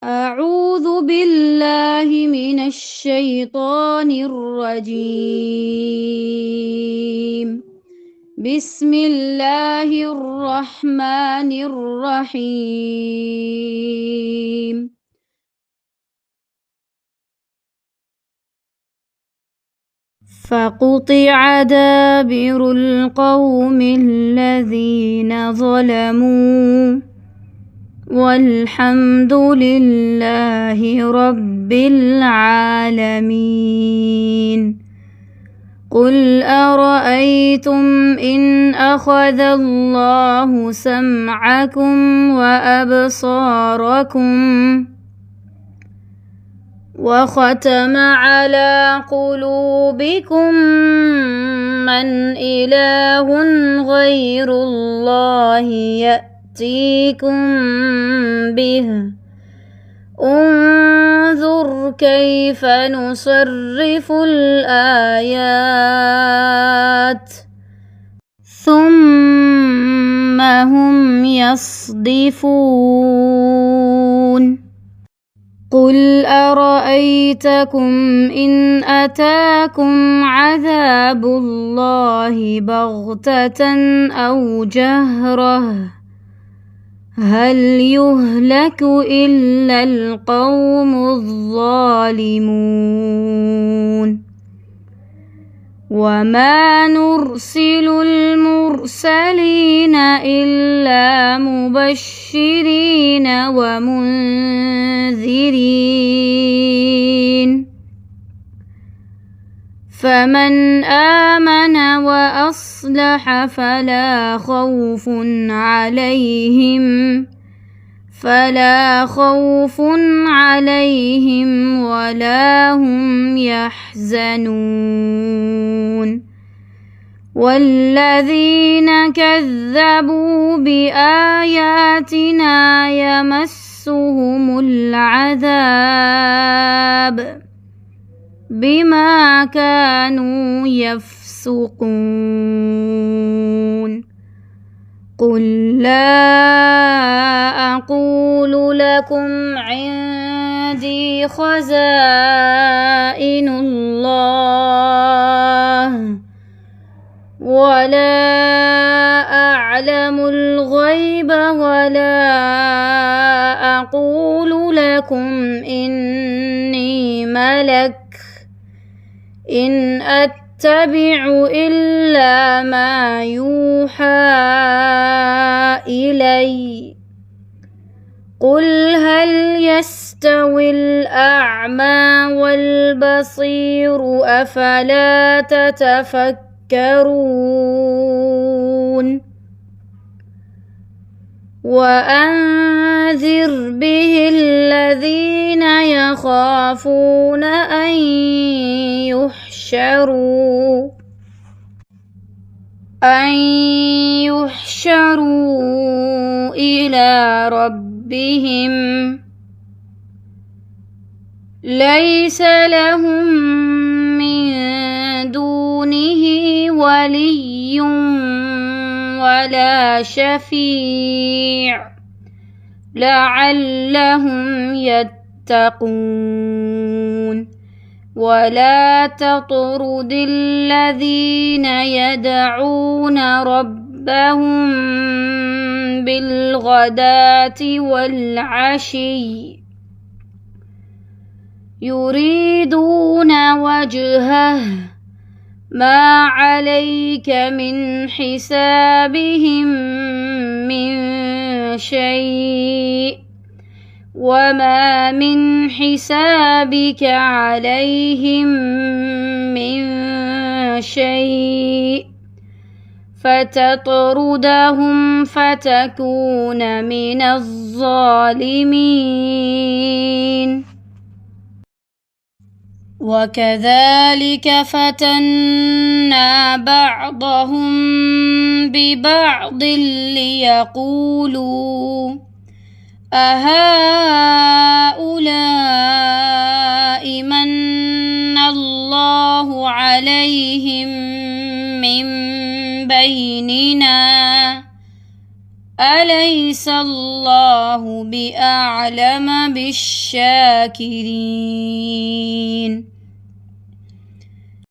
أعوذ بالله من الشيطان الرجيم. بسم الله الرحمن الرحيم. فقطع دابر القوم الذين ظلموا والحمد لله رب العالمين. قل أرأيتم إن أخذ الله سمعكم وأبصاركم وختم على قلوبكم من إله غير الله يأتيكم به انظر كيف نصرف الآيات ثم هم يصدفون. قل أرأيتكم إن أتاكم عذاب الله بغتة أو جهرة هل يهلك إلا القوم الظالمون. وما نرسل المرسلين إلا مبشرين ومنذرين فمن آمن وأصلح فلا خوف عليهم ولا هم يحزنون. والذين كذبوا بآياتنا يمسهم العذاب بما كانوا يفسقون. قل لا أقول لكم عندي خزائن الله ولا أعلم الغيب ولا أقول لكم إني ملك إن أتبع إلا ما يوحى إلي. قل هل يستوي الأعمى والبصير أفلا تتفكرون. وأنذر به الذين يخافون أن يحشروا إلى ربهم ليس لهم من دونه ولي ولا شفيع لعلهم يتقون. ولا تطرد الذين يدعون ربهم بالغداة والعشي يريدون وجهه ما عليك من حسابهم من شيء وما من حسابك عليهم من شيء فتطردهم فتكون من الظالمين. وكذلك فتنا بعضهم ببعض ليقولوا أهؤلاء من الله عليهم من بيننا أليس الله بأعلم بالشاكرين